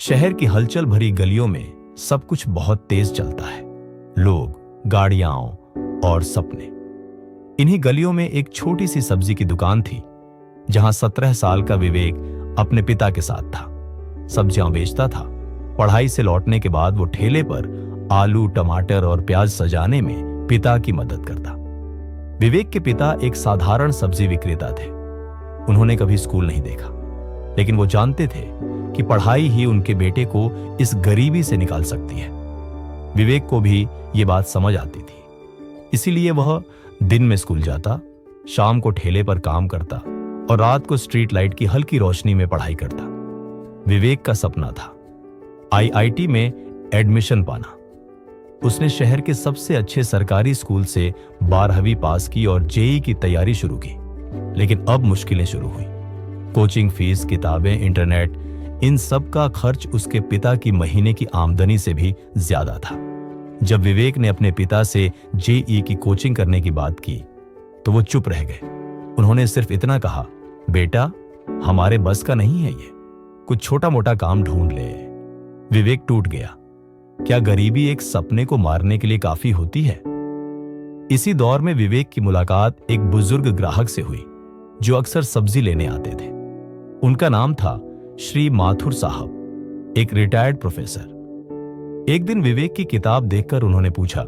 शहर की हलचल भरी गलियों में सब कुछ बहुत तेज चलता है। लोग, गाड़ियां और सपने। इन्हीं गलियों में एक छोटी सी सब्जी की दुकान थी, जहां 17 साल का विवेक अपने पिता के साथ था। सब्जियां बेचता था। पढ़ाई से लौटने के बाद वो ठेले पर आलू, टमाटर और प्याज सजाने में पिता की मदद करता। विवेक के पिता एक साधारण सब्जी विक्रेता थे। उन्होंने कभी स्कूल नहीं देखा, लेकिन वो जानते थे कि पढ़ाई ही उनके बेटे को इस गरीबी से निकाल सकती है। विवेक को भी ये बात समझ आती थी, इसीलिए वह दिन में स्कूल जाता, शाम को ठेले पर काम करता और रात को स्ट्रीट लाइट की हल्की रोशनी में पढ़ाई करता। विवेक का सपना था आईआईटी में एडमिशन पाना। उसने शहर के सबसे अच्छे सरकारी स्कूल से 12वीं पास की और जेईई की तैयारी शुरू की। लेकिन अब मुश्किलें शुरू हुई। कोचिंग फीस, किताबें, इंटरनेट, इन सब का खर्च उसके पिता की महीने की आमदनी से भी ज्यादा था। जब विवेक ने अपने पिता से जेईई की कोचिंग करने की बात की तो वो चुप रह गए। उन्होंने सिर्फ इतना कहा, बेटा, हमारे बस का नहीं है ये, कुछ छोटा मोटा काम ढूंढ ले। विवेक टूट गया। क्या गरीबी एक सपने को मारने के लिए काफी होती है? इसी दौर में विवेक की मुलाकात एक बुजुर्ग ग्राहक से हुई, जो अक्सर सब्जी लेने आते थे। उनका नाम था श्री माथुर साहब, एक रिटायर्ड प्रोफेसर। एक दिन विवेक की किताब देखकर उन्होंने पूछा,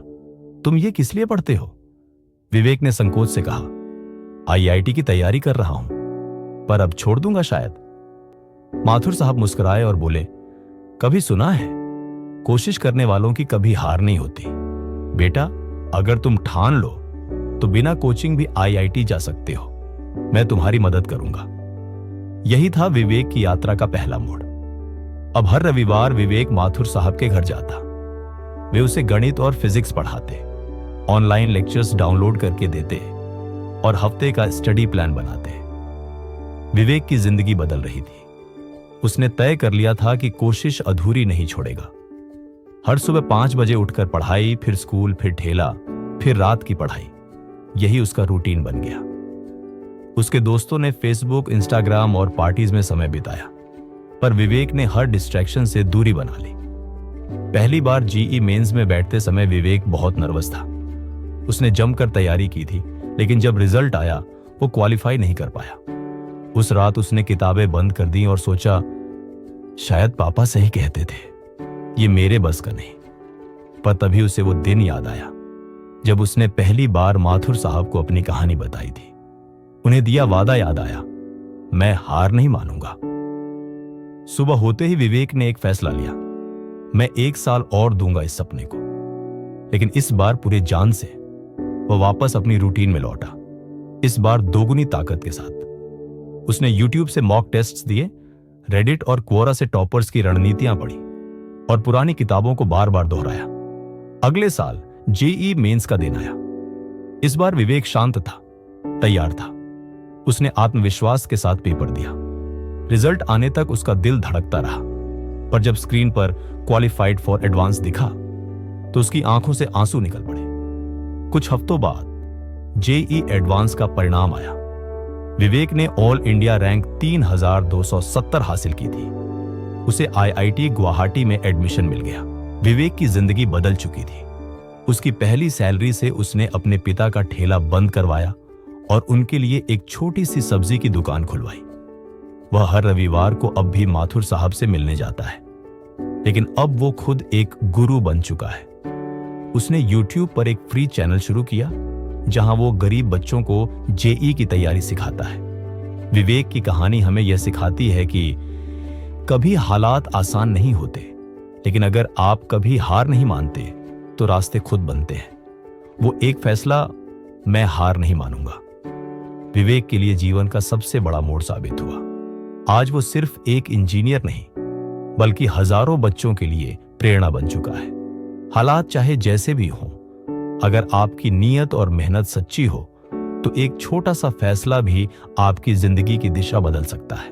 तुम ये किस लिए पढ़ते हो? विवेक ने संकोच से कहा, आईआईटी की तैयारी कर रहा हूं, पर अब छोड़ दूंगा शायद। माथुर साहब मुस्कुराए और बोले, कभी सुना है, कोशिश करने वालों की कभी हार नहीं होती। बेटा, अगर तुम ठान लो तो बिना कोचिंग भी आईआईटी जा सकते हो। मैं तुम्हारी मदद करूंगा। यही था विवेक की यात्रा का पहला मोड़। अब हर रविवार विवेक माथुर साहब के घर जाता। वे उसे गणित और फिजिक्स पढ़ाते, ऑनलाइन लेक्चर्स डाउनलोड करके देते और हफ्ते का स्टडी प्लान बनाते। विवेक की जिंदगी बदल रही थी। उसने तय कर लिया था कि कोशिश अधूरी नहीं छोड़ेगा। हर सुबह 5 बजे उठकर पढ़ाई, फिर स्कूल, फिर ठेला, फिर रात की पढ़ाई। यही उसका रूटीन बन गया। उसके दोस्तों ने फेसबुक, इंस्टाग्राम और पार्टीज में समय बिताया, पर विवेक ने हर डिस्ट्रैक्शन से दूरी बना ली। पहली बार जेईई मेंस में बैठते समय विवेक बहुत नर्वस था। उसने जमकर तैयारी की थी, लेकिन जब रिजल्ट आया वो क्वालिफाई नहीं कर पाया। उस रात उसने किताबें बंद कर दी और सोचा, शायद पापा सही कहते थे, ये मेरे बस का नहीं। पर तभी उसे वो दिन याद आया जब उसने पहली बार माथुर साहब को अपनी कहानी बताई थी। उन्हें दिया वादा याद आया, मैं हार नहीं मानूंगा। सुबह होते ही विवेक ने एक फैसला लिया, मैं 1 साल और दूंगा इस सपने को। लेकिन इस बार पूरे जान से वह वापस अपनी रूटीन में लौटा, इस बार दोगुनी ताकत के साथ। उसने यूट्यूब से मॉक टेस्ट्स दिए, रेडिट और क्वोरा से टॉपर्स की रणनीतियां पढ़ी और पुरानी किताबों को बार बार दोहराया। अगले साल जेईई मेंस का दिन आया। इस बार विवेक शांत था, तैयार था। उसने आत्मविश्वास के साथ पेपर दिया। रिजल्ट आने तक उसका दिल धड़कता रहा, पर जब स्क्रीन पर क्वालिफाइड फॉर एडवांस दिखा तो उसकी आंखों से आंसू निकल पड़े। कुछ हफ्तों बाद जेईई एडवांस का परिणाम आया। विवेक ने ऑल इंडिया रैंक 3270 हासिल की थी। उसे आईआईटी गुवाहाटी में एडमिशन मिल गया। विवेक की जिंदगी बदल चुकी थी। उसकी पहली सैलरी से उसने अपने पिता का ठेला बंद करवाया और उनके लिए एक छोटी सी सब्जी की दुकान खुलवाई। वह हर रविवार को अब भी माथुर साहब से मिलने जाता है, लेकिन अब वो खुद एक गुरु बन चुका है। उसने यूट्यूब पर एक फ्री चैनल शुरू किया, जहां वो गरीब बच्चों को जेईई की तैयारी सिखाता है। विवेक की कहानी हमें यह सिखाती है कि कभी हालात आसान नहीं होते, लेकिन अगर आप कभी हार नहीं मानते तो रास्ते खुद बनते हैं। वो एक फैसला, मैं हार नहीं मानूंगा, विवेक के लिए जीवन का सबसे बड़ा मोड़ साबित हुआ। आज वो सिर्फ एक इंजीनियर नहीं, बल्कि हजारों बच्चों के लिए प्रेरणा बन चुका है। हालात चाहे जैसे भी हों, अगर आपकी नीयत और मेहनत सच्ची हो तो एक छोटा सा फैसला भी आपकी जिंदगी की दिशा बदल सकता है।